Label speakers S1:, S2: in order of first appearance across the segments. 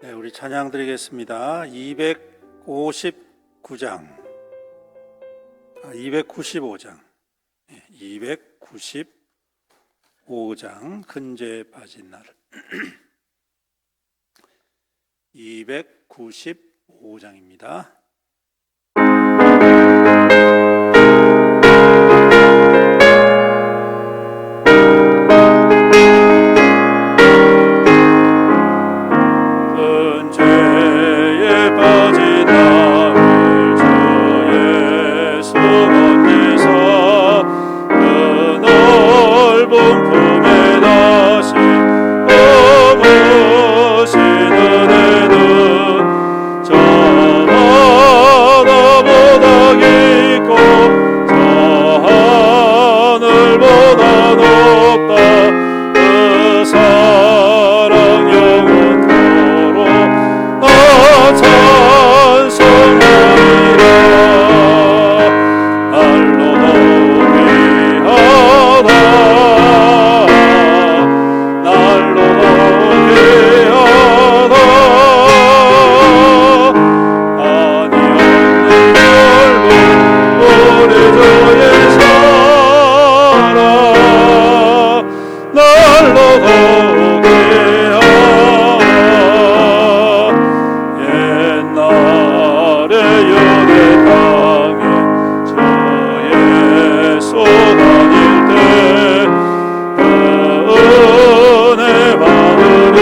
S1: 네, 우리 찬양 드리겠습니다. 259장, 295장, 295장 큰죄에 빠진 날. 295장입니다. 은혜 받으려고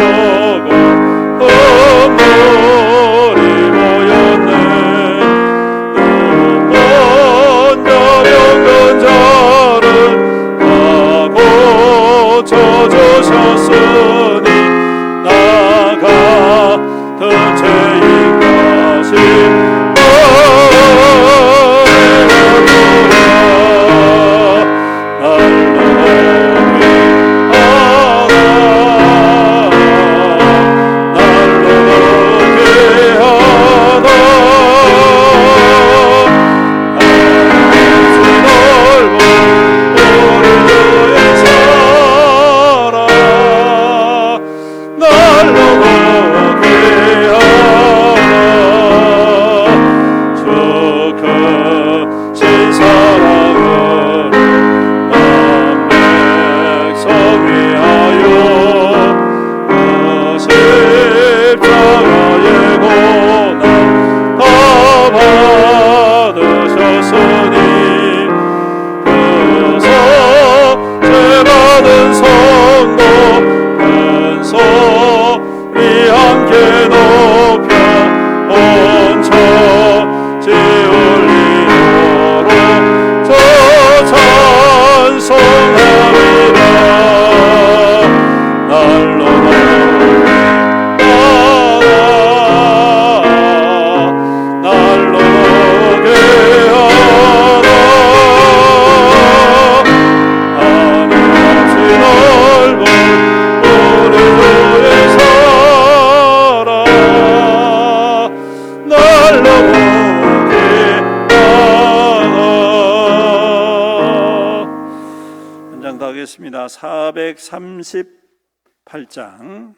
S1: 438장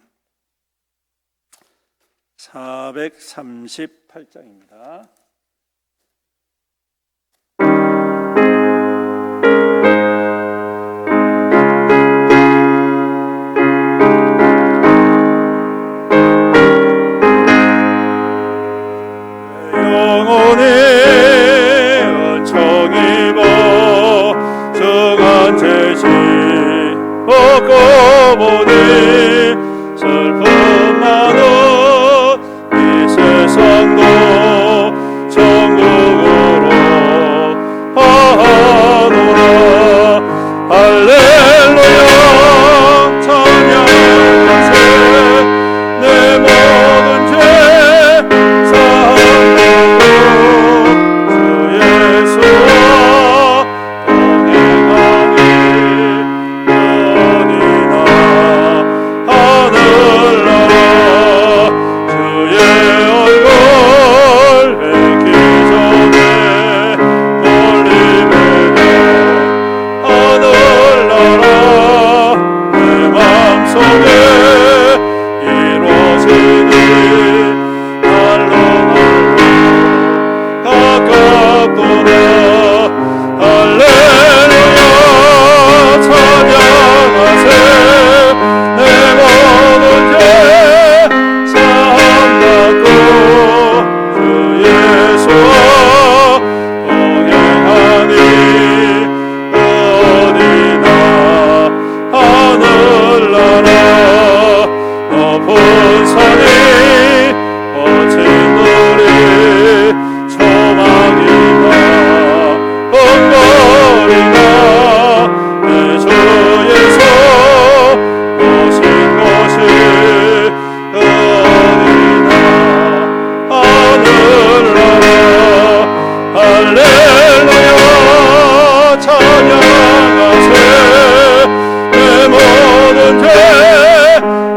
S1: 438장입니다.
S2: 보니 슬픔 많은 이 세상도 천국으로 하노라. 할렐루야 찬양하세. 내 모든 죄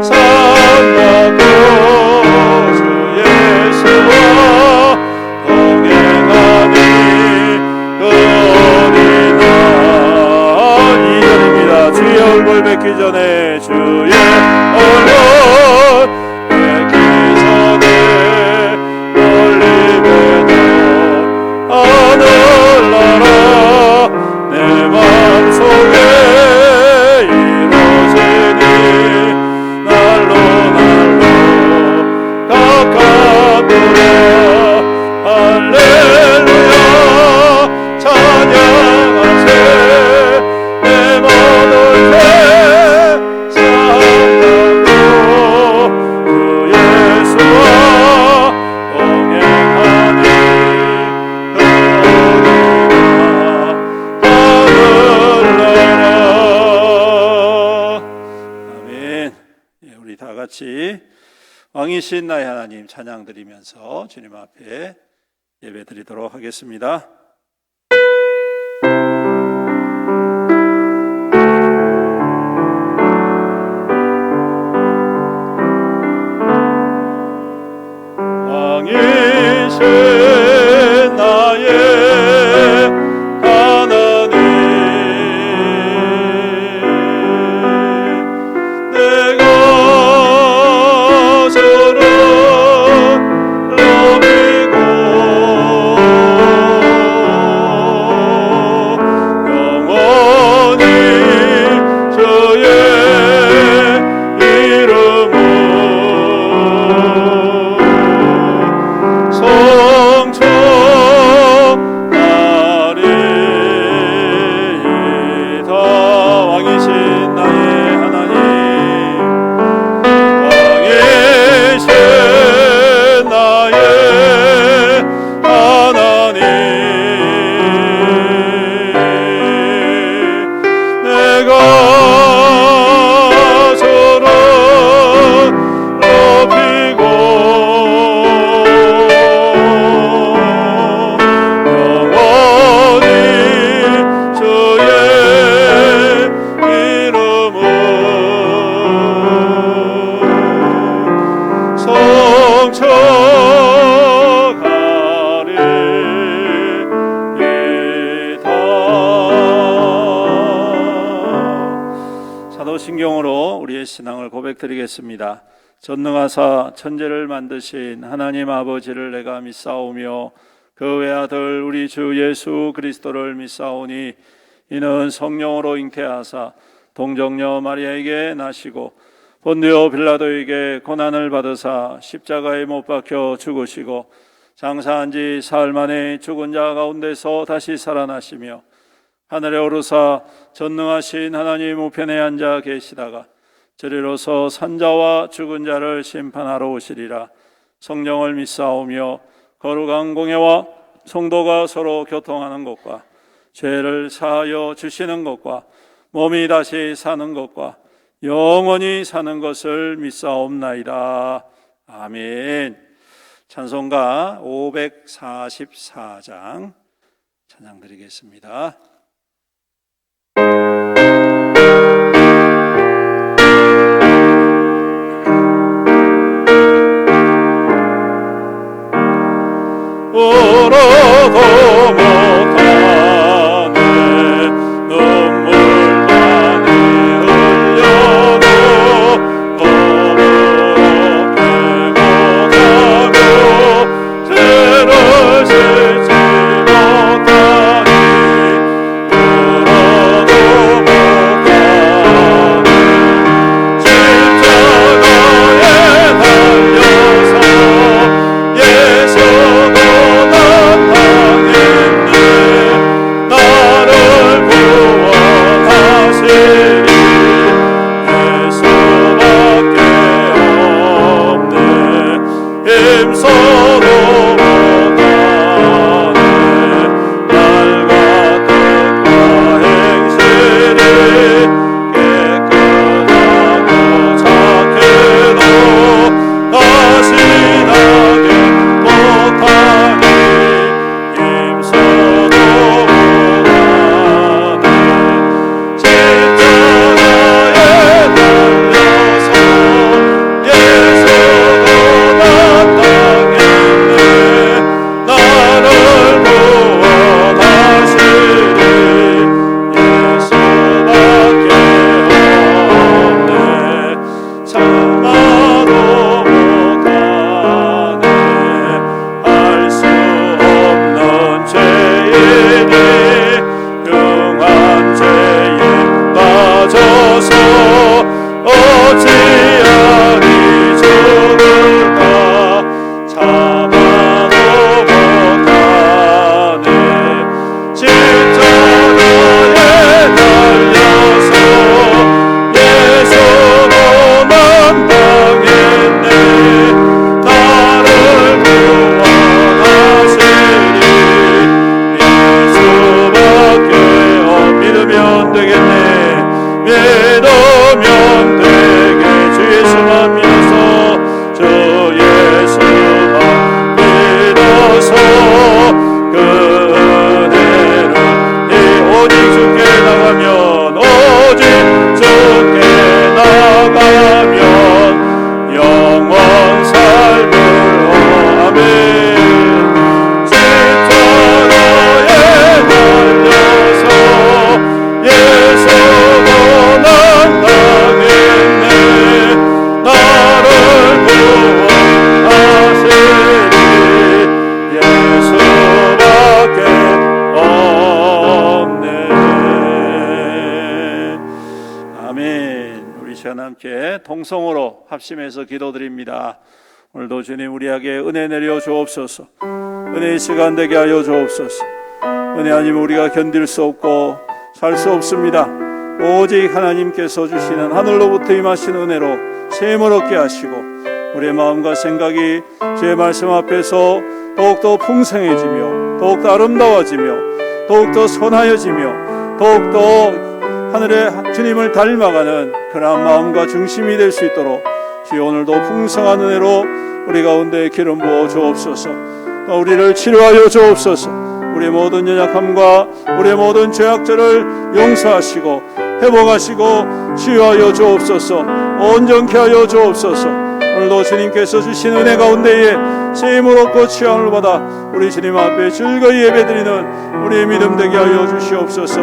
S2: 사하고 주 예수와 동행하니 뵙기 전에 주의 얼굴 뵙기 전에 멀리 뵈던 하늘나라 내 맘속에 이루어지니 날로 가깝구나. 할렐루야 찬양하세. 내 모든 죄 왕이신 나의 하나님 찬양 드리면서 주님 앞에 예배 드리도록 하겠습니다. 왕이신 나의 하나님 내가 주를 높이고 우리의 신앙을 고백드리겠습니다. 전능하사 천지를 만드신 하나님 아버지를 내가 믿사오며 그 외아들 우리 주 예수 그리스도를 믿사오니 이는 성령으로 잉태하사 동정녀 마리아에게 나시고 본디오 빌라도에게 고난을 받으사 십자가에 못 박혀 죽으시고 장사한 지 사흘 만에 죽은 자 가운데서 다시 살아나시며 하늘에 오르사 전능하신 하나님 우편에 앉아 계시다가 저리로서 산자와 죽은 자를 심판하러 오시리라. 성령을 믿사오며 거룩한 공예와 성도가 서로 교통하는 것과 죄를 사하여 주시는 것과 몸이 다시 사는 것과 영원히 사는 것을 믿사옵나이다. 아멘. 찬송가 544장 찬양 드리겠습니다. 울어도 못하네 눈물 많이 흘려도 더럽게 못하고 죄를 씻지 못하니 울어도 못하네 십자가에 달려서 예수도 나를 구원하시리 예수밖에 없네 힘써도 못하네 날 같은 행실이 깨끗하고 착해도 다시 나게 못하니 힘써도 못하네 십자가에 달려서 예수도 마땅했네 나를 구원하시리 예수밖에 없네 참아도 못하네 알 수 없는 죄인이 흉한 죄에 빠져서 어찌하리 죽을까 참아도 못하네 십자가에 달려서 예수도 만당했네 나를 구원하시리 예수밖에 믿으면 되겠네 믿으면 되게 주 예수만 믿어서 주 예수만 믿어서 그 은혜를 오직 주께 나가면 오직 주께 나가면 영원 삶을 아멘 십자가에 달려서 예수도 만당했네 나를 구원하시리 예수밖에 없네. 아멘. 우리 시간 함께 통성으로 합심해서 기도드립니다. 오늘도 주님 우리에게 은혜 내려 주옵소서. 은혜의 시간 되게 하여 주옵소서. 은혜 아니면 우리가 견딜 수 없고 살 수 없습니다. 오직 하나님께서 주시는 하늘로부터 임하신 은혜로 셈을 얻게 하시고 우리의 마음과 생각이 주의 말씀 앞에서 더욱더 풍성해지며 더욱더 아름다워지며 더욱더 선하여지며 더욱더 하늘의 주님을 닮아가는 그러한 마음과 중심이 될 수 있도록 주여 오늘도 풍성한 은혜로 우리 가운데 기름 부어 주옵소서. 또 우리를 치료하여 주옵소서. 우리의 모든 연약함과 우리의 모든 죄악들을 용서하시고 회복하시고 치유하여 주옵소서. 온전케 하여 주옵소서. 오늘도 주님께서 주신 은혜 가운데에 쓰임을 얻고 취함을 받아 우리 주님 앞에 즐거이 예배드리는 우리의 믿음 되게 하여 주시옵소서.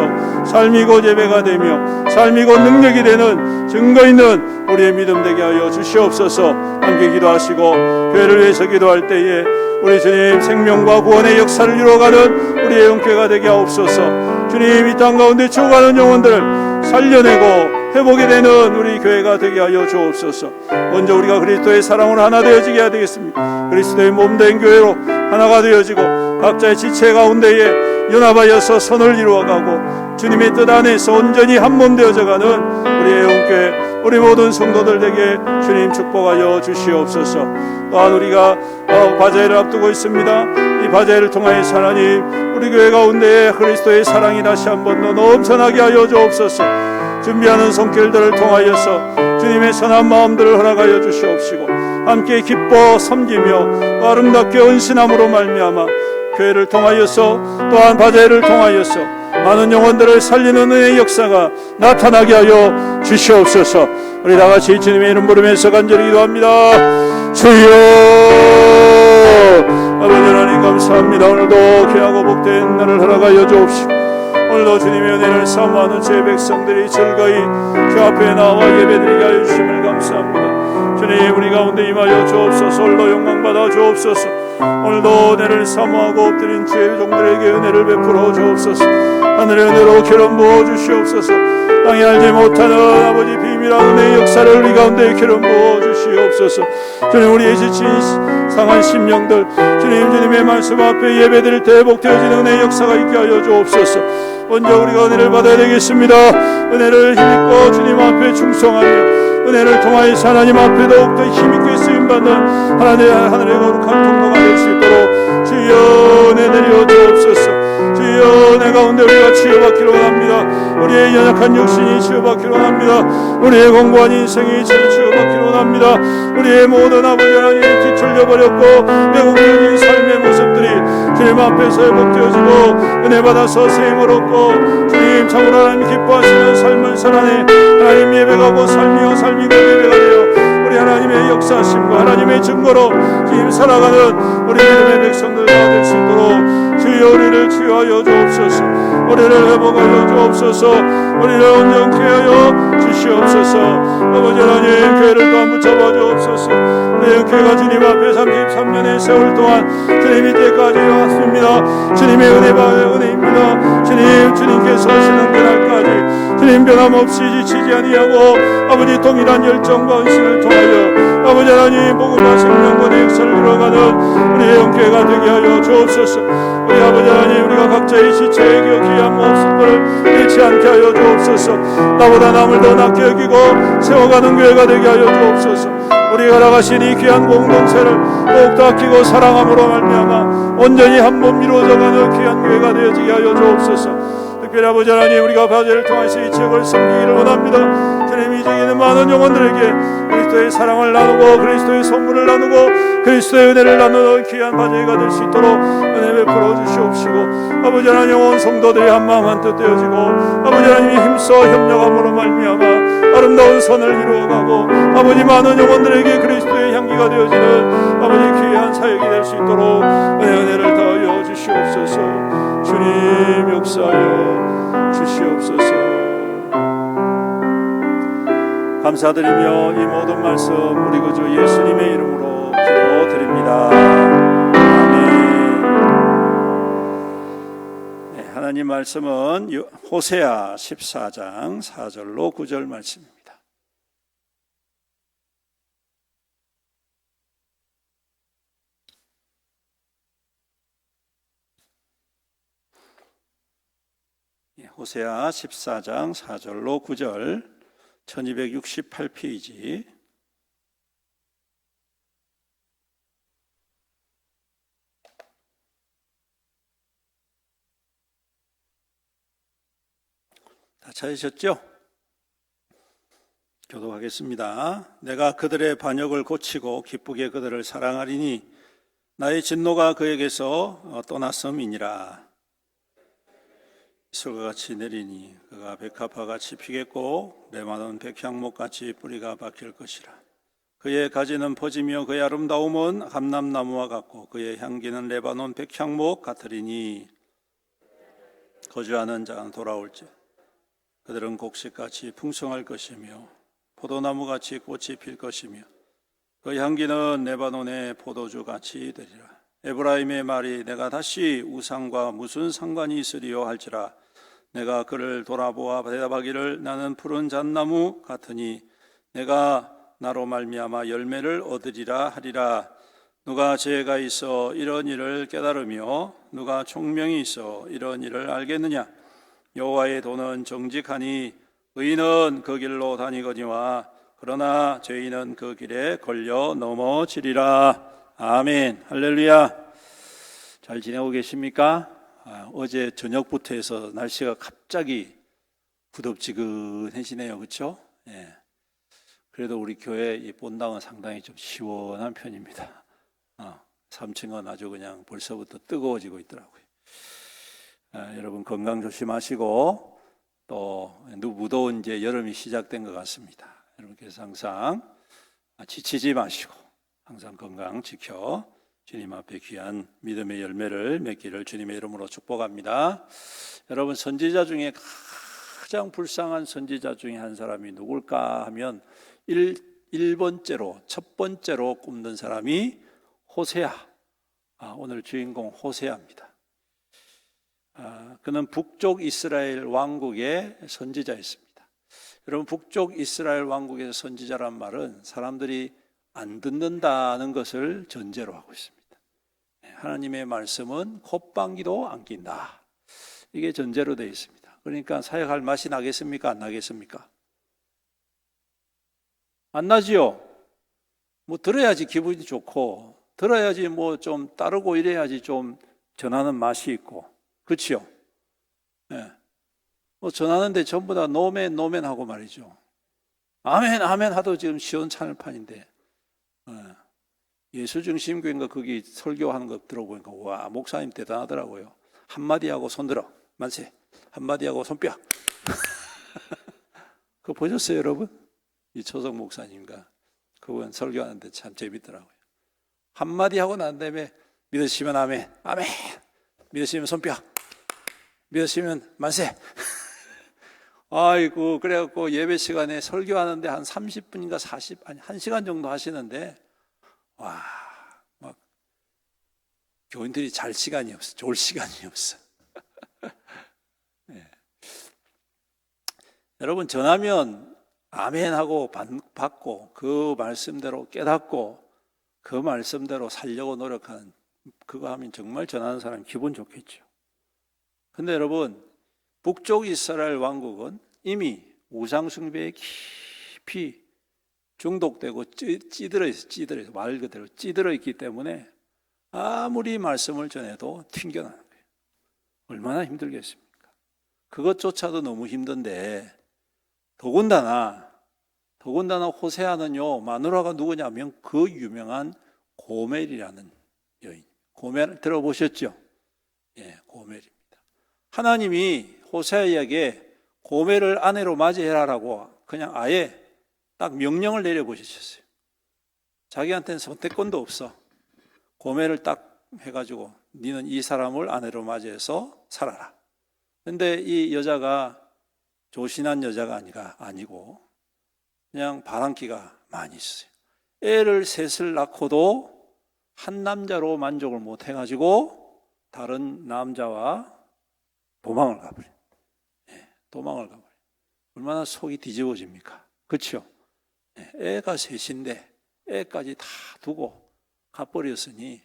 S2: 삶이 곧 예배가 되며 삶이 곧 능력이 되는 증거 있는 우리의 믿음 되게 하여 주시옵소서. 함께 기도하시고 교회를 위해서 기도할 때에 우리 주님 생명과 구원의 역사를 이루어가는 우리의 영교회가 되게 하옵소서. 주님, 이 땅 가운데 죽어가는 영혼들을 살려내고 회복이 되는 우리 교회가 되게 하여 주옵소서. 먼저 우리가 그리스도의 사랑으로 하나 되어지게 해야 되겠습니다. 그리스도의 몸된 교회로 하나가 되어지고 각자의 지체 가운데에 연합하여서 선을 이루어가고 주님의 뜻 안에서 온전히 한 몸 되어져가는 우리의 영교회, 우리 모든 성도들에게 주님 축복하여 주시옵소서. 또한 우리가 바제를 앞두고 있습니다. 이 바제를 통하여서 하나님 우리 교회 가운데에 그리스도의 사랑이 다시 한번 더 넘쳐나게 하여 주옵소서. 준비하는 손길들을 통하여서 주님의 선한 마음들을 허락하여 주시옵시고 함께 기뻐 섬기며 아름답게 헌신함으로 말미암아 교회를 통하여서 또한 바제를 통하여서 많은 영혼들을 살리는 은혜의 역사가 나타나게 하여 주시옵소서. 우리 다같이 주님의 이름 부르면서 간절히 기도합니다. 주여, 아버지 하나님 감사합니다. 오늘도 귀하고 복된 날을 허락하여 주옵시고 오늘도 주님의 은혜를 사모하는 제 백성들이 즐거이 주 앞에 나와 예배드리게 하여 주심을 감사합니다. 주님, 우리 가운데 임하여 주옵소서. 오늘도 영광받아 주옵소서. 오늘도 은혜를 사모하고 엎드린 주의 종들에게 은혜를 베풀어 주옵소서. 하늘의 은혜로 기름 부어 주시옵소서. 땅이 알지 못하는 아버지 비밀한 은혜의 역사를 우리 가운데 기름 부어 주시옵소서. 주님, 우리의 지친 상한 심령들 주님의 말씀 앞에 예배드릴 때 회복되어지는 은혜의 역사가 있게 하여 주옵소서. 먼저 우리가 은혜를 받아야 되겠습니다. 은혜를 힘입고 주님 앞에 충성하며 은혜를 통하여서 하나님 앞에 더욱더 힘있게 쓰임받는 하늘의 거룩한 통로가 될 수 있도록 주여 은혜 내려 주옵소서. 주여, 내 가운데 우리가 치유받기로 원합니다. 우리의 연약한 육신이 치유받기로 원합니다. 우리의 공고한 인생이 치유받기로 원합니다. 우리의 모든 아버지 하나님 뒤틀려버렸고 왜곡되어진 삶의 모습들이 주님 앞에서 회복되어지고 은혜 받아서 세임을 얻고 주님 참으로 하나님 기뻐하시는 삶을 살아내 하나님 예배가고 삶이요 삶이고 예배가 되어 우리 하나님의 역사심과 하나님의 증거로 주님 살아가는 우리 믿음의 백성들과 될 수 있도록 주여 우리를 치유하여 주옵소서. 우리를 회복하여 주옵소서. 우리를 온전케 하여 주시옵소서. 아버지 하나님, 교회를 또한 붙잡아 주옵소서. 우리 교회가 주님 앞에 33년의 세월 동안 주님 이때까지 왔습니다. 주님의 은혜입니다. 주님께서 오시는 그날까지 주님 변함없이 지치지 아니하고 아버지 동일한 열정과 헌신을 통하여 아버지 하나님 복음과 생명과 역사를 이루어가는 우리의 영교회가 되게 하여 주옵소서. 우리 아버지 하나님, 우리가 각자의 지체에 귀한 모습들을 잃지 않게 하여 주옵소서. 나보다 남을 더 낫게 여기고 세워가는 교회가 되게 하여 주옵소서. 우리가 나가신 이 귀한 공동체를 더욱더 아끼고 사랑함으로 말미암아 온전히 한 몸 이루어져가는 귀한 교회가 되어지게 하여 주옵소서. 특별히 아버지 하나님, 우리가 바제를 통해서 이 지역을 섬기기를 원합니다. 주님, 이 지역에 있는 많은 영혼들에게 그리스도의 사랑을 나누고 그리스도의 선물을 나누고 그리스도의 은혜를 나누는 귀한 바제가 될 수 있도록 은혜 베풀어 주시옵시고 아버지 하나님, 온 성도들이 한마음 한뜻 되어지고 아버지 하나님이 힘써 협력함으로 말미암아 아름다운 선을 이루어가고 아버지 많은 영혼들에게 그리스도의 향기가 되어지는 아버지 귀한 사역이 될 수 있도록 은혜를 더하여 주시옵소서. 주님 역사하여 주시옵소서. 감사드리며 이 모든 말씀 우리 구주 예수님의 이름으로 기도드립니다. 아멘. 네, 하나님 말씀은 호세아 14장 4절로 9절 말씀입니다. 호세아 14장 4절로 9절 1268페이지. 다 찾으셨죠? 교독하겠습니다. 내가 그들의 반역을 고치고 기쁘게 그들을 사랑하리니 나의 진노가 그에게서 떠났음이니라. 이슬과 같이 내리니 그가 백합화같이 피겠고 레마논 백향목같이 뿌리가 박힐 것이라. 그의 가지는 퍼지며 그의 아름다움은 감람나무와 같고 그의 향기는 레바논 백향목 같으리니 거주하는 자는 돌아올지 그들은 곡식같이 풍성할 것이며 포도나무같이 꽃이 필 것이며 그 향기는 레바논의 포도주같이 되리라. 에브라임의 말이 내가 다시 우상과 무슨 상관이 있으리요 할지라 내가 그를 돌아보아 대답하기를 나는 푸른 잣나무 같으니 내가 나로 말미암아 열매를 얻으리라 하리라. 누가 지혜가 있어 이런 일을 깨달으며 누가 총명이 있어 이런 일을 알겠느냐. 여호와의 도는 정직하니 의인은 그 길로 다니거니와 그러나 죄인은 그 길에 걸려 넘어지리라. 아멘. 할렐루야. 잘 지내고 계십니까? 어제 저녁부터 해서 날씨가 갑자기 부덥지근해지네요. 그렇죠? 예. 그래도 우리 교회 이 본당은 상당히 좀 시원한 편입니다. 3층은 아주 그냥 벌써부터 뜨거워지고 있더라고요. 여러분 건강 조심하시고 또 무더운 이제 여름이 시작된 것 같습니다. 여러분께서 항상 지치지 마시고 항상 건강 지켜 주님 앞에 귀한 믿음의 열매를 맺기를 주님의 이름으로 축복합니다. 여러분 선지자 중에 가장 불쌍한 선지자 중에 한 사람이 누굴까 하면 1번째로 첫 번째로 꼽는 사람이 호세아. 오늘 주인공 호세아입니다. 그는 북쪽 이스라엘 왕국의 선지자였습니다. 여러분 북쪽 이스라엘 왕국의 선지자란 말은 사람들이 안 듣는다는 것을 전제로 하고 있습니다. 하나님의 말씀은 콧방귀도 안 낀다. 이게 전제로 되어 있습니다. 그러니까 사역할 맛이 나겠습니까? 안 나겠습니까? 안 나지요. 뭐 들어야지 기분이 좋고 들어야지 뭐 좀 따르고 이래야지 좀 전하는 맛이 있고 그렇지요. 예. 뭐 전하는데 전부 다 노멘 하고 말이죠. 아멘 아멘 하도 지금 시원찮을 판인데 예수중심교회인가 거기 설교하는 거 들어보니까 와 목사님 대단하더라고요. 한마디 하고 손들어 만세, 한마디 하고 손뼉. 그거 보셨어요 여러분? 이 초석 목사님과 그분 설교하는데 참 재밌더라고요. 한마디 하고 난 다음에 믿으시면 아멘, 아멘, 믿으시면 손뼉, 믿으시면 만세. 아이고 그래갖고 예배 시간에 설교하는데 한 30분인가 40, 아니 1시간 정도 하시는데 와, 막 교인들이 잘 시간이 없어, 좋을 시간이 없어. 네. 여러분 전하면 아멘하고 받고 그 말씀대로 깨닫고 그 말씀대로 살려고 노력하는 그거 하면 정말 전하는 사람 기분 좋겠죠. 근데 여러분 북쪽 이스라엘 왕국은 이미 우상 숭배에 깊이 중독되고 찌들어 있어. 말 그대로 찌들어 있기 때문에 아무리 말씀을 전해도 튕겨나는 거예요. 얼마나 힘들겠습니까? 그것조차도 너무 힘든데 더군다나 호세아는요 마누라가 누구냐면 그 유명한 고멜이라는 여인. 고멜 들어보셨죠? 예, 고멜입니다. 하나님이 호세아에게 고멜을 아내로 맞이해라라고 그냥 아예 딱 명령을 내려보셨어요. 자기한테는 선택권도 없어. 고멜을 딱 해가지고 너는 이 사람을 아내로 맞이해서 살아라. 근데 이 여자가 조신한 여자가 아니고 그냥 바람기가 많이 있어요. 애를 셋을 낳고도 한 남자로 만족을 못 해가지고 다른 남자와 도망을 가버려요. 도망을 가버려요. 얼마나 속이 뒤집어집니까? 그렇죠? 애가 셋인데 애까지 다 두고 가버렸으니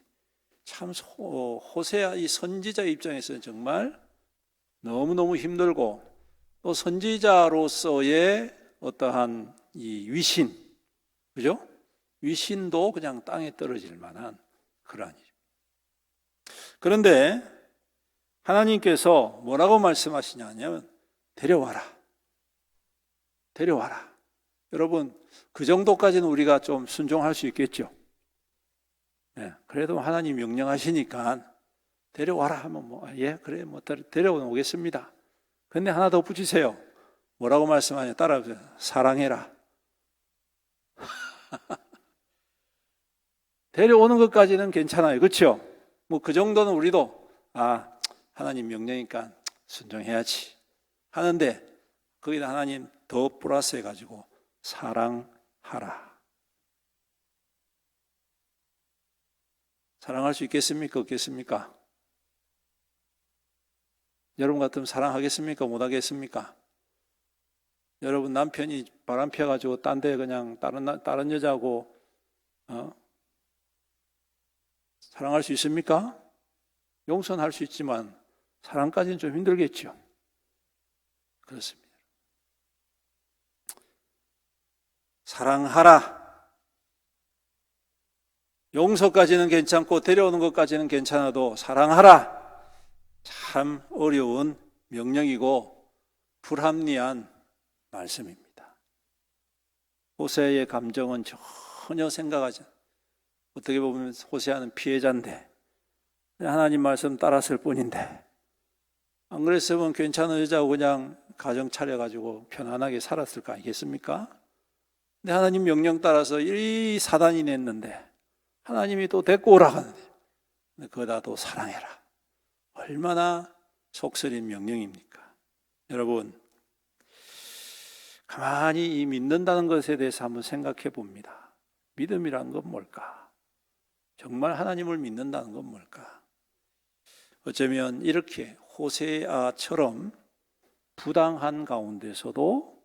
S2: 참 호세아 이 선지자 입장에서는 정말 너무너무 힘들고 또 선지자로서의 어떠한 이 위신, 그죠? 위신도 그냥 땅에 떨어질 만한 그러한 일. 그런데 하나님께서 뭐라고 말씀하시냐면 데려와라. 여러분 그 정도까지는 우리가 좀 순종할 수 있겠죠. 네, 그래도 하나님 명령하시니까 데려와라 하면 그래 데려오겠습니다. 근데 하나 더 붙이세요. 뭐라고 말씀하냐 따라하세요. 사랑해라. 데려오는 것까지는 괜찮아요. 그렇죠? 뭐 그 정도는 우리도 하나님 명령이니까 순종해야지 하는데 거기다 하나님 더 플러스 해가지고 사랑하라. 사랑할 수 있겠습니까? 없겠습니까? 여러분 같으면 사랑하겠습니까? 못하겠습니까? 여러분 남편이 바람 펴가지고 딴 데 그냥 다른 여자하고 사랑할 수 있습니까? 용서는 할 수 있지만 사랑까지는 좀 힘들겠죠. 그렇습니다. 사랑하라. 용서까지는 괜찮고 데려오는 것까지는 괜찮아도 사랑하라. 참 어려운 명령이고 불합리한 말씀입니다. 호세의 감정은 전혀 생각하지 않아요. 어떻게 보면 호세아는 피해자인데 하나님 말씀 따랐을 뿐인데 안 그랬으면 괜찮은 여자하고 그냥 가정 차려가지고 편안하게 살았을 거 아니겠습니까? 근데 하나님 명령 따라서 이 사단이 냈는데 하나님이 또 데리고 오라 하는데 그거다 또 사랑해라. 얼마나 속쓰린 명령입니까? 여러분 가만히 이 믿는다는 것에 대해서 한번 생각해 봅니다. 믿음이란 건 뭘까? 정말 하나님을 믿는다는 건 뭘까? 어쩌면 이렇게 호세아처럼 부당한 가운데서도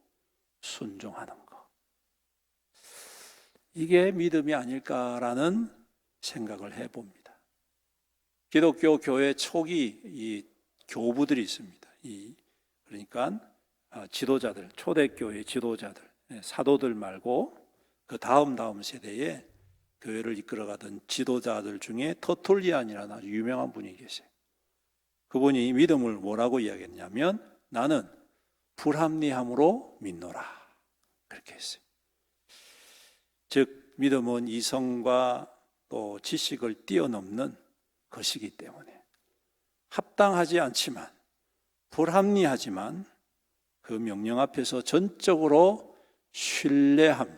S2: 순종하는 것. 이게 믿음이 아닐까라는 생각을 해봅니다. 기독교 교회 초기 이 교부들이 있습니다. 그러니까 지도자들, 초대교회 지도자들, 사도들 말고 그 다음 세대에 교회를 이끌어가던 지도자들 중에 터툴리안이라는 아주 유명한 분이 계세요. 그분이 믿음을 뭐라고 이야기했냐면 나는 불합리함으로 믿노라 그렇게 했어요. 즉 믿음은 이성과 또 지식을 뛰어넘는 것이기 때문에 합당하지 않지만 불합리하지만 그 명령 앞에서 전적으로 신뢰함을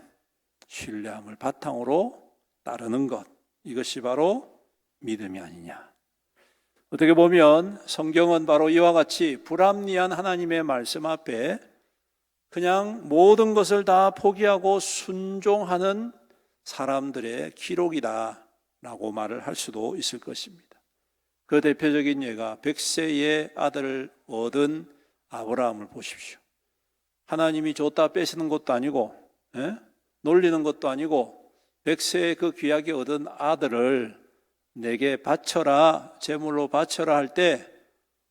S2: 바탕으로 따르는 것, 이것이 바로 믿음이 아니냐. 어떻게 보면 성경은 바로 이와 같이 불합리한 하나님의 말씀 앞에 그냥 모든 것을 다 포기하고 순종하는 사람들의 기록이다라고 말을 할 수도 있을 것입니다. 그 대표적인 예가 100세의 아들을 얻은 아브라함을 보십시오. 하나님이 줬다 뺏는 것도 아니고 놀리는 것도 아니고 100세의 그 귀하게 얻은 아들을 내게 바쳐라, 제물로 바쳐라 할 때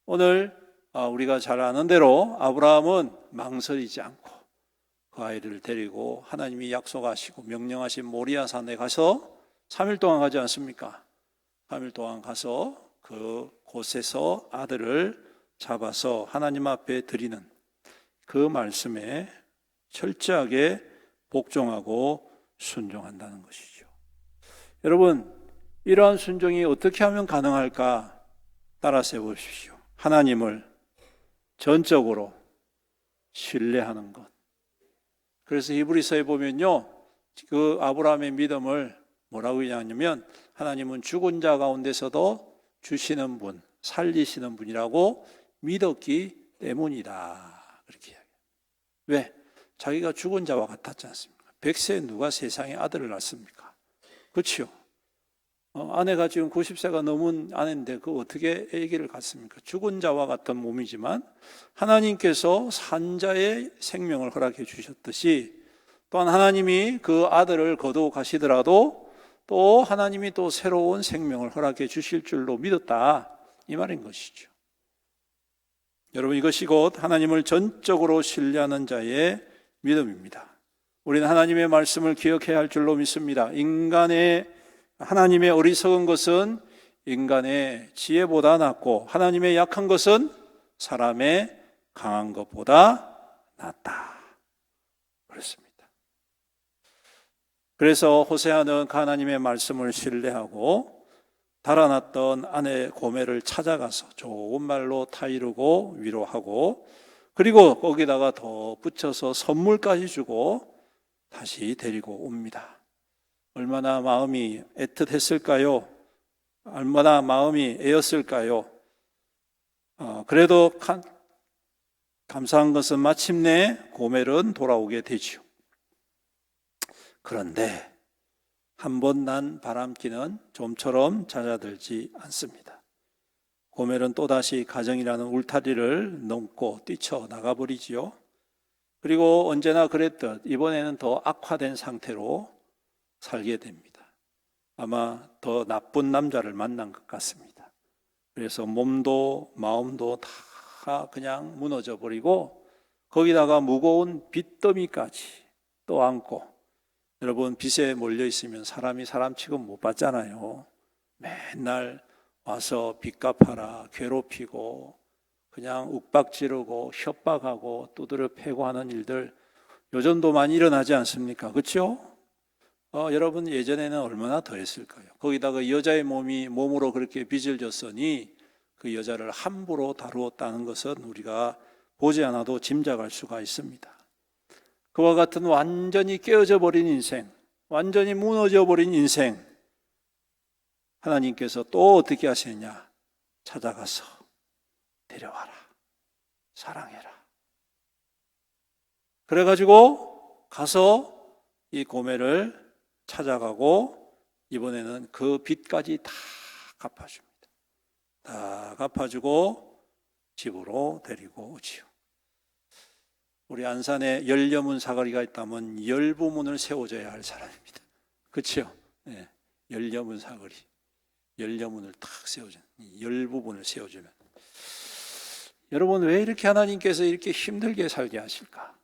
S2: 오늘 우리가 잘 아는 대로 아브라함은 망설이지 않고 그 아이를 데리고 하나님이 약속하시고 명령하신 모리아 산에 가서 3일 동안 가지 않습니까? 3일 동안 가서 그 곳에서 아들을 잡아서 하나님 앞에 드리는 그 말씀에 철저하게 복종하고 순종한다는 것이죠. 여러분, 이러한 순종이 어떻게 하면 가능할까? 따라서 해보십시오. 하나님을 전적으로 신뢰하는 것. 그래서 히브리서에 보면요, 그 아브라함의 믿음을 뭐라고 얘기하냐면 하나님은 죽은 자 가운데서도 주시는 분, 살리시는 분이라고 믿었기 때문이다. 그렇게 이야기해요. 왜? 자기가 죽은 자와 같았지 않습니까? 100세에 누가 세상에 아들을 낳습니까? 그렇죠? 아내가 지금 90세가 넘은 아내인데 그 어떻게 아기를 갖습니까? 죽은 자와 같은 몸이지만 하나님께서 산자의 생명을 허락해 주셨듯이 또한 하나님이 그 아들을 거두어 가시더라도 또 하나님이 또 새로운 생명을 허락해 주실 줄로 믿었다, 이 말인 것이죠. 여러분, 이것이 곧 하나님을 전적으로 신뢰하는 자의 믿음입니다. 우리는 하나님의 말씀을 기억해야 할 줄로 믿습니다. 하나님의 어리석은 것은 인간의 지혜보다 낫고 하나님의 약한 것은 사람의 강한 것보다 낫다. 그렇습니다. 그래서 호세아는 하나님의 말씀을 신뢰하고 달아났던 아내 고멜을 찾아가서 좋은 말로 타이르고 위로하고 그리고 거기다가 더 붙여서 선물까지 주고 다시 데리고 옵니다. 얼마나 마음이 애틋했을까요? 얼마나 마음이 애였을까요? 그래도 감사한 것은 마침내 고멜은 돌아오게 되지요. 그런데 한 번 난 바람기는 좀처럼 잦아들지 않습니다. 고멜은 또다시 가정이라는 울타리를 넘고 뛰쳐나가 버리지요. 그리고 언제나 그랬듯 이번에는 더 악화된 상태로 살게 됩니다. 아마 더 나쁜 남자를 만난 것 같습니다. 그래서 몸도 마음도 다 그냥 무너져 버리고 거기다가 무거운 빚더미까지 또 안고, 여러분 빚에 몰려 있으면 사람이 사람 취급 못 받잖아요. 맨날 와서 빚 갚아라 괴롭히고 그냥 욱박지르고 협박하고 두드려 패고 하는 일들 요즘도 많이 일어나지 않습니까? 그렇죠? 여러분 예전에는 얼마나 더 했을까요? 거기다가 여자의 몸으로 그렇게 빚을 졌으니 그 여자를 함부로 다루었다는 것은 우리가 보지 않아도 짐작할 수가 있습니다. 그와 같은 완전히 깨어져 버린 인생, 완전히 무너져 버린 인생, 하나님께서 또 어떻게 하시느냐? 찾아가서 데려와라, 사랑해라. 그래가지고 가서 이 고멜을 찾아가고 이번에는 그 빚까지 다 갚아줍니다. 다 갚아주고 집으로 데리고 오지요. 우리 안산에 열려문 사거리가 있다면 열부문을 세워줘야 할 사람입니다. 그렇죠? 네, 열려문 사거리, 열려문을 탁 세워주는, 열부문을 세워주면, 여러분 왜 이렇게 하나님께서 이렇게 힘들게 살게 하실까?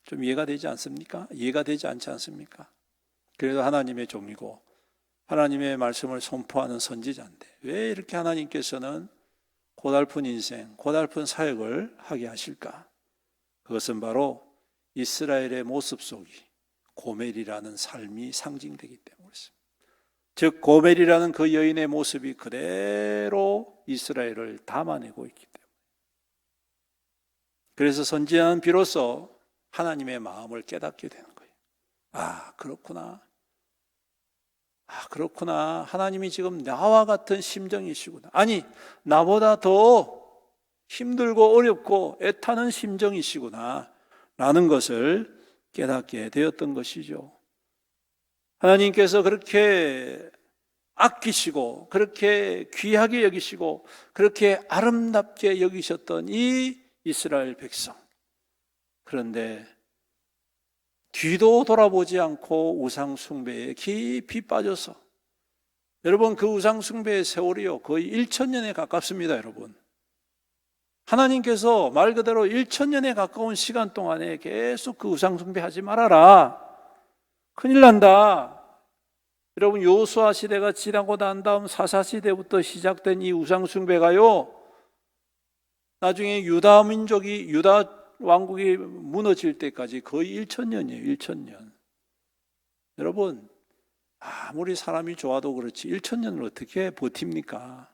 S2: 좀 이해가 되지 않습니까? 이해가 되지 않지 않습니까? 그래도 하나님의 종이고 하나님의 말씀을 선포하는 선지자인데 왜 이렇게 하나님께서는 고달픈 인생, 고달픈 사역을 하게 하실까? 그것은 바로 이스라엘의 모습 속이 고멜이라는 삶이 상징되기 때문이었습니다. 즉 고멜이라는 그 여인의 모습이 그대로 이스라엘을 담아내고 있기 때문에, 그래서 선지자는 비로소 하나님의 마음을 깨닫게 되는 거예요. 그렇구나. 그렇구나. 하나님이 지금 나와 같은 심정이시구나. 아니, 나보다 더 힘들고 어렵고 애타는 심정이시구나 라는 것을 깨닫게 되었던 것이죠. 하나님께서 그렇게 아끼시고 그렇게 귀하게 여기시고 그렇게 아름답게 여기셨던 이 이스라엘 백성, 그런데 뒤도 돌아보지 않고 우상 숭배에 깊이 빠져서, 여러분 그 우상 숭배의 세월이요 거의 1000년에 가깝습니다. 여러분 하나님께서 말 그대로 1000년에 가까운 시간 동안에 계속 그 우상 숭배하지 말아라, 큰일 난다. 여러분 여호수아 시대가 지나고 난 다음 사사 시대부터 시작된 이 우상 숭배가요 나중에 유다 민족이, 유다 왕국이 무너질 때까지 거의 1000년이에요. 1000년. 여러분 아무리 사람이 좋아도 그렇지 1000년을 어떻게 버팁니까?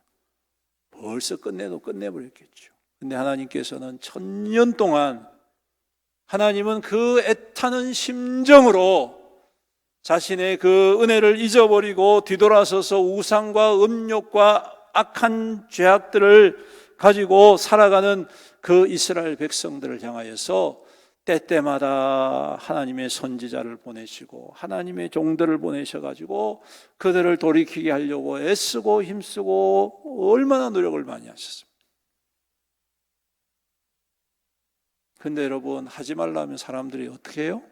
S2: 벌써 끝내버렸겠죠. 근데 하나님께서는 1000년 동안 하나님은 그 애타는 심정으로 자신의 그 은혜를 잊어버리고 뒤돌아서서 우상과 음욕과 악한 죄악들을 가지고 살아가는 그 이스라엘 백성들을 향하여서 때때마다 하나님의 선지자를 보내시고 하나님의 종들을 보내셔가지고 그들을 돌이키게 하려고 애쓰고 힘쓰고 얼마나 노력을 많이 하셨습니다. 근데 여러분 하지 말라면 사람들이 어떻게 해요?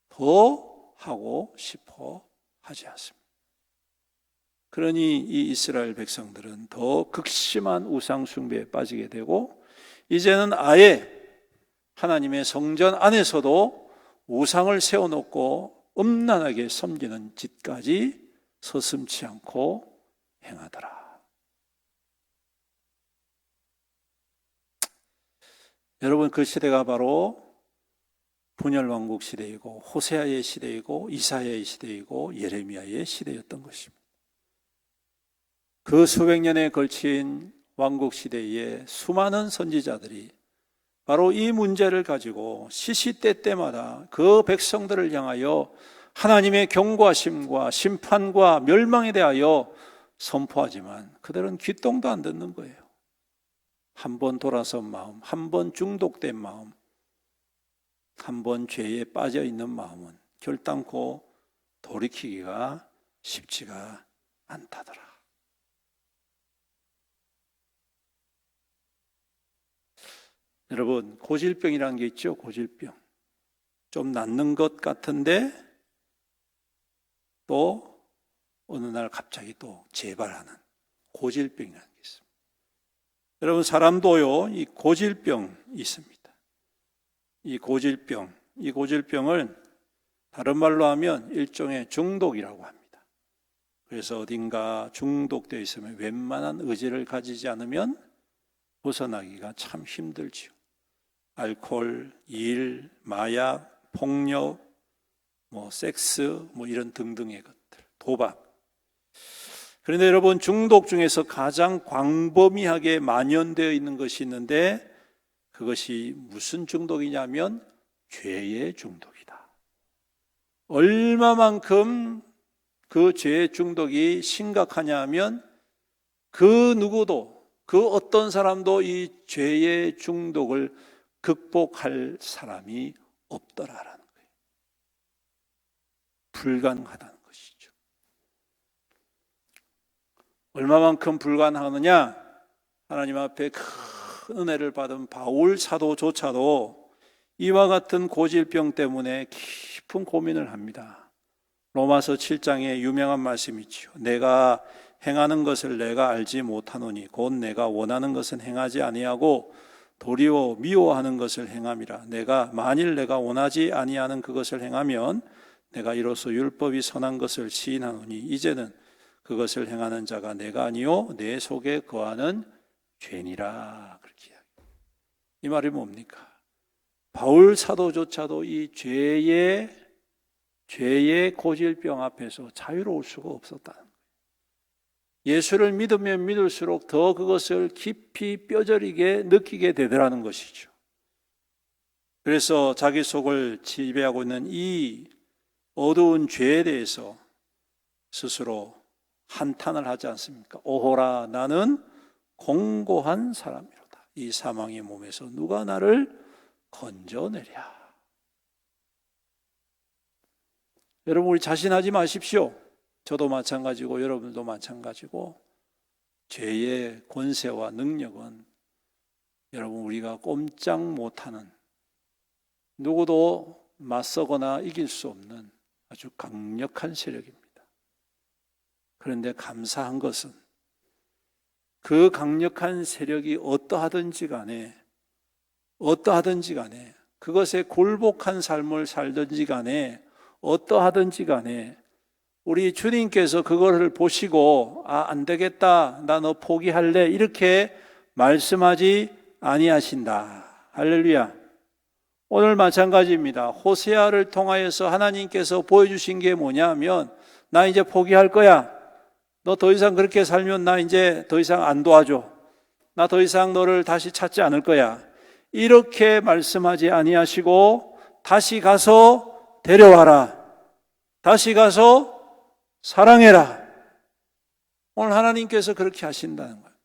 S2: 더 하고 싶어 하지 않습니다. 그러니 이 이스라엘 백성들은 더 극심한 우상 숭배에 빠지게 되고 이제는 아예 하나님의 성전 안에서도 우상을 세워놓고 음란하게 섬기는 짓까지 서슴지 않고 행하더라. 여러분 그 시대가 바로 분열왕국 시대이고 호세아의 시대이고 이사야의 시대이고 예레미야의 시대였던 것입니다. 그 수백 년에 걸친 왕국 시대에 수많은 선지자들이 바로 이 문제를 가지고 시시때때마다 그 백성들을 향하여 하나님의 경고하심과 심판과 멸망에 대하여 선포하지만 그들은 귀똥도 안 듣는 거예요. 한 번 돌아선 마음, 한 번 중독된 마음, 한 번 죄에 빠져 있는 마음은 결단코 돌이키기가 쉽지가 않다더라. 여러분, 고질병이라는 게 있죠. 고질병. 좀 낫는 것 같은데 또 어느 날 갑자기 또 재발하는 고질병이라는 게 있습니다. 여러분, 사람도요, 이 고질병이 있습니다. 이 고질병을 다른 말로 하면 일종의 중독이라고 합니다. 그래서 어딘가 중독되어 있으면 웬만한 의지를 가지지 않으면 벗어나기가 참 힘들지요. 알코올, 일, 마약, 폭력, 섹스, 이런 등등의 것들, 도박. 그런데 여러분, 중독 중에서 가장 광범위하게 만연되어 있는 것이 있는데 그것이 무슨 중독이냐면 죄의 중독이다. 얼마만큼 그 죄의 중독이 심각하냐 하면 그 누구도, 그 어떤 사람도 이 죄의 중독을 극복할 사람이 없더라라는 거예요. 불가능하다는 것이죠. 얼마만큼 불가능하느냐? 하나님 앞에 큰 은혜를 받은 바울 사도조차도 이와 같은 고질병 때문에 깊은 고민을 합니다. 로마서 7장에 유명한 말씀이 있죠. 내가 행하는 것을 내가 알지 못하노니 곧 내가 원하는 것은 행하지 아니하고 도리어 미워하는 것을 행함이라. 만일 내가 원하지 아니하는 그것을 행하면 내가 이로써 율법이 선한 것을 시인하노니 이제는 그것을 행하는 자가 내가 아니요 내 속에 거하는 죄니라. 그렇게 이야기합니다. 이 말이 뭡니까? 바울 사도조차도 이 죄의 고질병 앞에서 자유로울 수가 없었다는 거예요. 예수를 믿으면 믿을수록 더 그것을 깊이 뼈저리게 느끼게 되더라는 것이죠. 그래서 자기 속을 지배하고 있는 이 어두운 죄에 대해서 스스로 한탄을 하지 않습니까? 오호라, 나는 공고한 사람이로다. 이 사망의 몸에서 누가 나를 건져내랴. 여러분, 우리 자신하지 마십시오. 저도 마찬가지고 여러분도 마찬가지고 죄의 권세와 능력은 여러분 우리가 꼼짝 못하는, 누구도 맞서거나 이길 수 없는 아주 강력한 세력입니다. 그런데 감사한 것은 그 강력한 세력이 어떠하든지 간에 그것에 굴복한 삶을 살든지 간에 어떠하든지 간에 우리 주님께서 그거를 보시고 안 되겠다, 나 너 포기할래, 이렇게 말씀하지 아니하신다. 할렐루야. 오늘 마찬가지입니다. 호세아를 통하여서 하나님께서 보여주신 게 뭐냐면 나 이제 포기할 거야. 너 더 이상 그렇게 살면 나 이제 더 이상 안 도와줘. 나 더 이상 너를 다시 찾지 않을 거야. 이렇게 말씀하지 아니하시고 다시 가서 데려와라. 다시 가서 사랑해라. 오늘 하나님께서 그렇게 하신다는 거예요.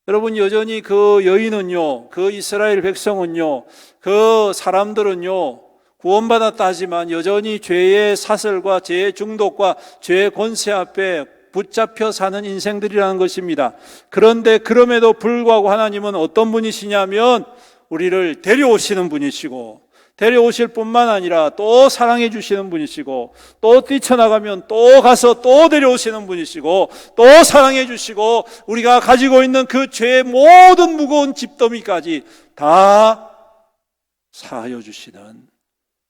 S2: 여러분, 여전히 그 여인은요, 그 이스라엘 백성은요, 그 사람들은요, 구원받았다 하지만 여전히 죄의 사슬과 죄의 중독과 죄의 권세 앞에 붙잡혀 사는 인생들이라는 것입니다. 그런데 그럼에도 불구하고 하나님은 어떤 분이시냐면 우리를 데려오시는 분이시고, 데려오실 뿐만 아니라 또 사랑해 주시는 분이시고, 또 뛰쳐나가면 또 가서 또 데려오시는 분이시고, 또 사랑해 주시고, 우리가 가지고 있는 그 죄의 모든 무거운 집더미까지 다 사하여 주시는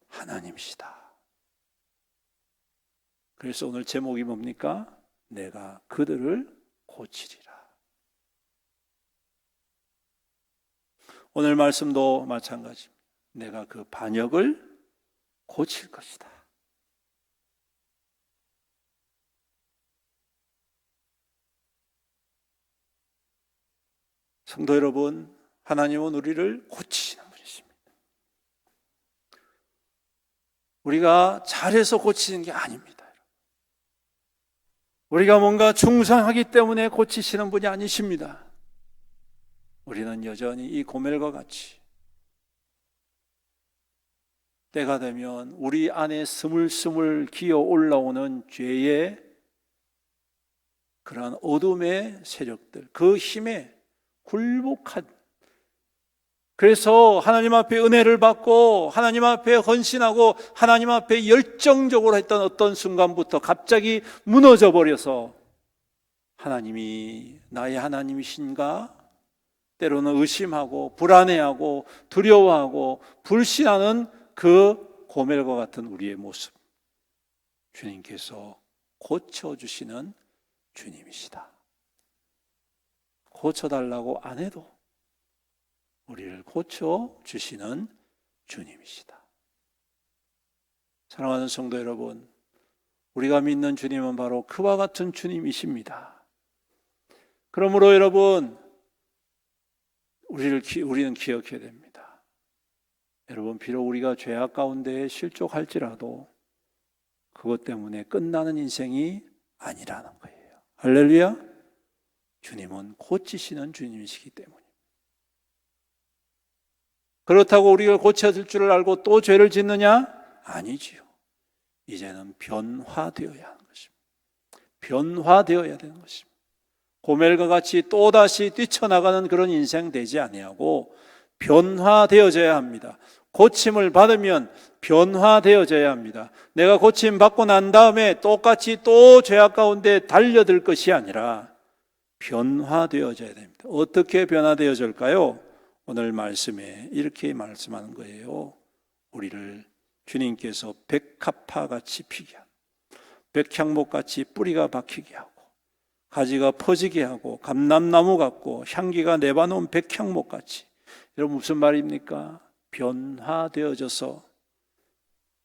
S2: 하나님이시다. 그래서 오늘 제목이 뭡니까? 내가 그들을 고치리라. 오늘 말씀도 마찬가지입니다. 내가 그 반역을 고칠 것이다. 성도 여러분, 하나님은 우리를 고치시는 분이십니다. 우리가 잘해서 고치는 게 아닙니다. 우리가 뭔가 충성하기 때문에 고치시는 분이 아니십니다. 우리는 여전히 이 고멜과 같이 때가 되면 우리 안에 스물스물 기어 올라오는 죄의 그러한 어둠의 세력들, 그 힘에 굴복한, 그래서 하나님 앞에 은혜를 받고 하나님 앞에 헌신하고 하나님 앞에 열정적으로 했던 어떤 순간부터 갑자기 무너져 버려서 하나님이 나의 하나님이신가? 때로는 의심하고 불안해하고 두려워하고 불신하는 그 고멜과 같은 우리의 모습, 주님께서 고쳐주시는 주님이시다. 고쳐달라고 안 해도 우리를 고쳐주시는 주님이시다. 사랑하는 성도 여러분, 우리가 믿는 주님은 바로 그와 같은 주님이십니다. 그러므로 여러분, 우리는 기억해야 됩니다. 여러분, 비록 우리가 죄악 가운데 실족할지라도 그것 때문에 끝나는 인생이 아니라는 거예요. 할렐루야. 주님은 고치시는 주님이시기 때문에. 그렇다고 우리가 고쳐질 줄 알고 또 죄를 짓느냐? 아니지요. 이제는 변화되어야 하는 것입니다. 변화되어야 되는 것입니다. 고멜과 같이 또다시 뛰쳐나가는 그런 인생 되지 아니하고 변화되어져야 합니다. 고침을 받으면 변화되어져야 합니다. 내가 고침 받고 난 다음에 똑같이 또 죄악 가운데 달려들 것이 아니라 변화되어져야 됩니다. 어떻게 변화되어질까요? 오늘 말씀에 이렇게 말씀하는 거예요. 우리를 주님께서 백합화같이 피게 하고 백향목같이 뿌리가 박히게 하고 가지가 퍼지게 하고 감람나무 같고 향기가 내봐놓은 백향목같이. 여러분, 무슨 말입니까? 변화되어져서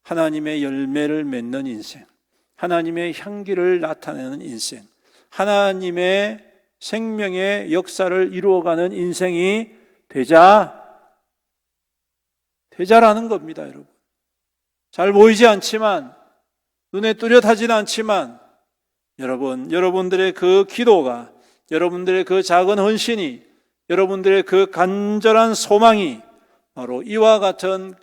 S2: 하나님의 열매를 맺는 인생, 하나님의 향기를 나타내는 인생, 하나님의 생명의 역사를 이루어가는 인생이 되자라는 겁니다, 여러분. 잘 보이지 않지만, 눈에 뚜렷하지는 않지만, 여러분들의 그 기도가, 여러분들의 그 작은 헌신이, 여러분들의 그 간절한 소망이 바로 이와 같은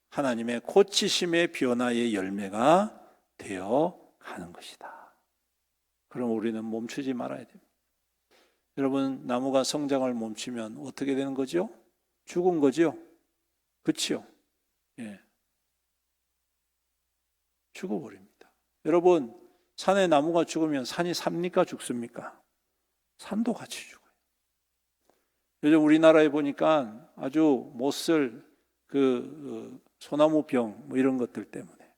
S2: 하나님의 고치심의 변화의 열매가 되어 가는 것이다. 그럼 우리는 멈추지 말아야 됩니다. 여러분, 나무가 성장을 멈추면 어떻게 되는 거죠? 죽은 거죠? 그렇죠? 예. 죽어버립니다. 여러분, 산에 나무가 죽으면 산이 삽니까? 죽습니까? 산도 같이 죽어요. 요즘 우리나라에 보니까 아주 못쓸 소나무병 이런 것들 때문에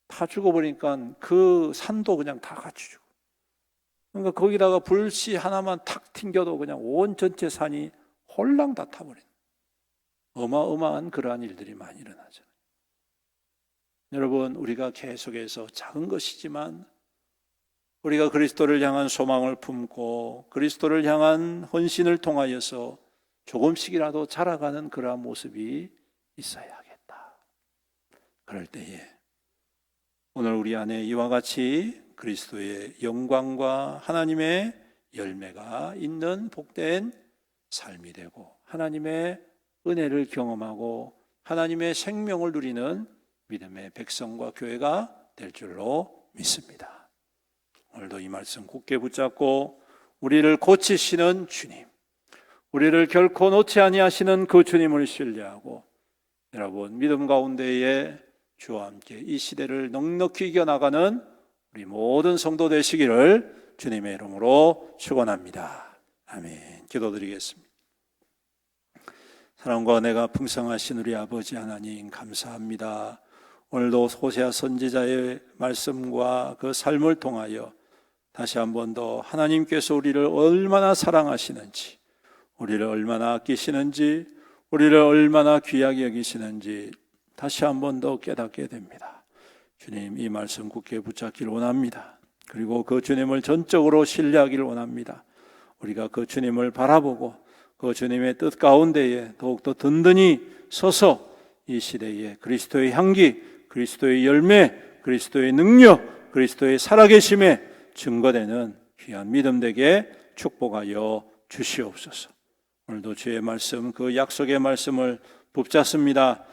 S2: 다 죽어버리니까 그 산도 그냥 다 같이 죽어요. 그러니까 거기다가 불씨 하나만 탁 튕겨도 그냥 온 전체 산이 홀랑 다 타버리는 어마어마한 그러한 일들이 많이 일어나잖아요. 여러분, 우리가 계속해서 작은 것이지만 우리가 그리스도를 향한 소망을 품고 그리스도를 향한 헌신을 통하여서 조금씩이라도 자라가는 그러한 모습이 있어야 하겠다. 그럴 때에 오늘 우리 안에 이와 같이 그리스도의 영광과 하나님의 열매가 있는 복된 삶이 되고 하나님의 은혜를 경험하고 하나님의 생명을 누리는 믿음의 백성과 교회가 될 줄로 믿습니다. 오늘도 이 말씀 굳게 붙잡고 우리를 고치시는 주님, 우리를 결코 놓지 아니하시는 그 주님을 신뢰하고 여러분, 믿음 가운데에 주와 함께 이 시대를 넉넉히 이겨나가는 우리 모든 성도 되시기를 주님의 이름으로 축원합니다. 아멘. 기도드리겠습니다. 사랑과 은혜가 풍성하신 우리 아버지 하나님, 감사합니다. 오늘도 호세아 선지자의 말씀과 그 삶을 통하여 다시 한 번 더 하나님께서 우리를 얼마나 사랑하시는지, 우리를 얼마나 아끼시는지, 우리를 얼마나 귀하게 여기시는지 다시 한 번 더 깨닫게 됩니다. 주님, 이 말씀 굳게 붙잡기를 원합니다. 그리고 그 주님을 전적으로 신뢰하기를 원합니다. 우리가 그 주님을 바라보고 그 주님의 뜻 가운데에 더욱더 든든히 서서 이 시대에 그리스도의 향기, 그리스도의 열매, 그리스도의 능력, 그리스도의 살아계심에 증거되는 귀한 믿음 되게 축복하여 주시옵소서. 오늘도 주의 말씀, 그 약속의 말씀을 붙잡습니다.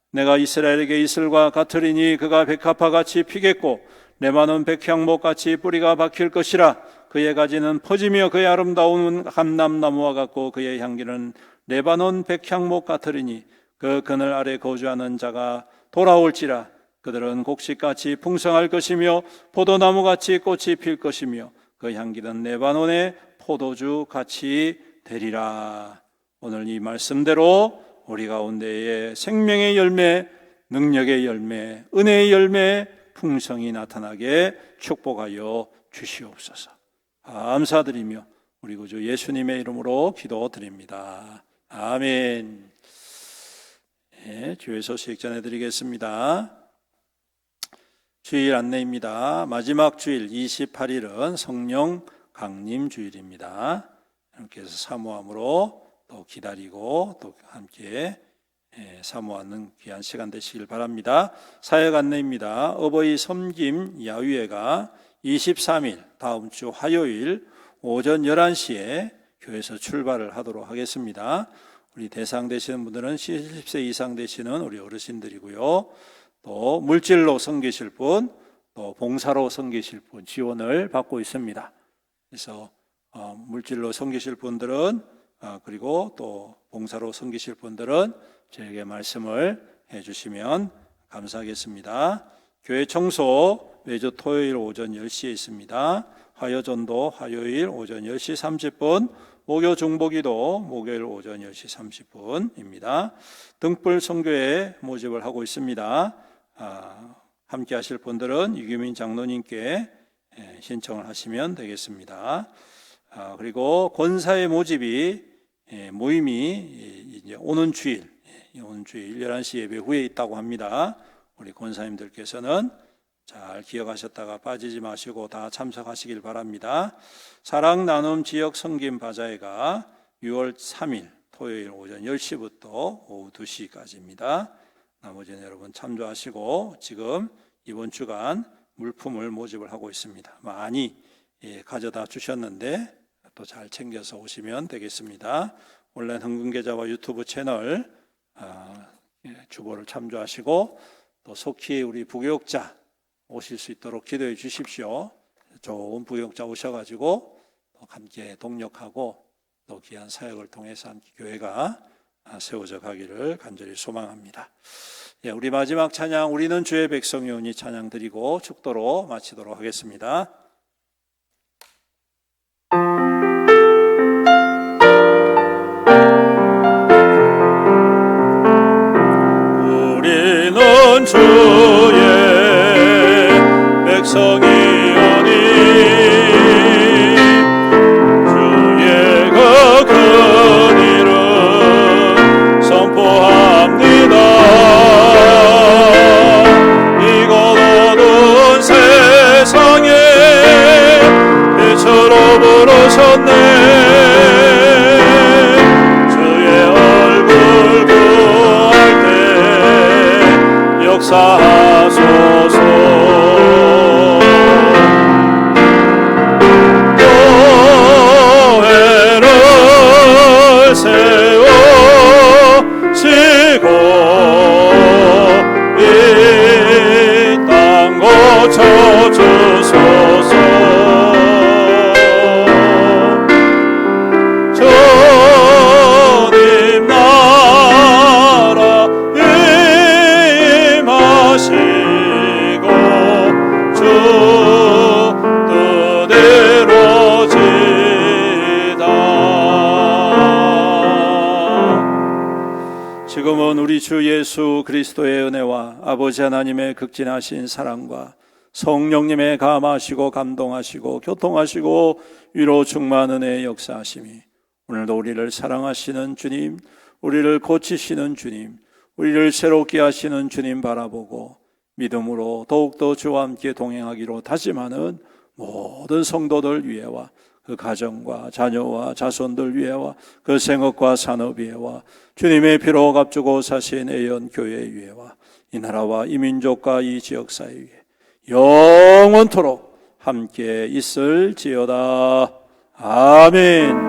S2: 내가 이스라엘에게 이슬과 같으리니 그가 백합화 같이 피겠고 레바논 백향목 같이 뿌리가 박힐 것이라. 그의 가지는 퍼지며 그의 아름다운 감람나무와 같고 그의 향기는 레바논 백향목 같으리니 그 그늘 아래 거주하는 자가 돌아올지라. 그들은 곡식같이 풍성할 것이며 포도나무같이 꽃이 필 것이며 그 향기는 레바논의 포도주 같이 되리라. 오늘 이 말씀대로 우리 가운데에 생명의 열매, 능력의 열매, 은혜의 열매 풍성이 나타나게 축복하여 주시옵소서. 감사드리며 우리 구주 예수님의 이름으로 기도드립니다. 아멘. 네, 주의 소식 전해드리겠습니다. 주일 안내입니다. 마지막 주일 28일은 성령 강림 주일입니다. 여러분께서 사모함으로 또 기다리고 또 함께 사모하는 귀한 시간 되시길 바랍니다. 사역 안내입니다. 어버이 섬김 야유회가 23일 다음 주 화요일 오전 11시에 교회에서 출발을 하도록 하겠습니다. 우리 대상 되시는 분들은 70세 이상 되시는 우리 어르신들이고요. 또 물질로 섬기실 분, 또 봉사로 섬기실 분 지원을 받고 있습니다. 그래서 물질로 섬기실 분들은 그리고 또 봉사로 섬기실 분들은 저에게 말씀을 해주시면 감사하겠습니다. 교회 청소 매주 토요일 오전 10시에 있습니다. 화요전도 화요일 오전 10시 30분, 목요 중보기도 목요일 오전 10시 30분입니다. 등불 선교회 모집을 하고 있습니다. 함께 하실 분들은 유규민 장로님께 신청을 하시면 되겠습니다. 그리고 권사의 모임이 이제 오는 주일 11시 예배 후에 있다고 합니다. 우리 권사님들께서는 잘 기억하셨다가 빠지지 마시고 다 참석하시길 바랍니다. 사랑 나눔 지역 섬김 바자회가 6월 3일 토요일 오전 10시부터 오후 2시까지입니다. 나머지는 여러분 참조하시고 지금 이번 주간 물품을 모집을 하고 있습니다. 많이 가져다 주셨는데 또 잘 챙겨서 오시면 되겠습니다. 온라인 헌금계좌와 유튜브 채널 주보를 참조하시고 또 속히 우리 부교육자 오실 수 있도록 기도해 주십시오. 좋은 부교육자 오셔가지고 함께 동력하고 또 귀한 사역을 통해서 함께 교회가 세워져 가기를 간절히 소망합니다. 우리 마지막 찬양 우리는 주의 백성이오니 찬양 드리고 축도로 마치도록 하겠습니다. 우리는 주의 백성이오니 주의 그 큰 이름 선포합니다. 이곳 어두운 세상에 빛으로 부르셨네. 주의 얼굴 구할 때 역사하소서. 교회를 세우시고 이 땅 고쳐주소서. 주님 나라 임하시고 주 뜻대로 지금은 우리 주 예수 그리스도의 은혜와 아버지 하나님의 극진하신 사랑과 성령님의 감하시고 감동하시고 교통하시고 위로 충만한 은혜의 역사하심이 오늘도 우리를 사랑하시는 주님, 우리를 고치시는 주님, 우리를 새롭게 하시는 주님 바라보고 믿음으로 더욱더 주와 함께 동행하기로 다짐하는 모든 성도들 위해와 그 가정과 자녀와 자손들 위해와 그 생업과 산업 위해와 주님의 피로 값주고 사신 애연교회 위해와 이 나라와 이 민족과 이 지역사회 위에 영원토록 함께 있을지어다. 아멘.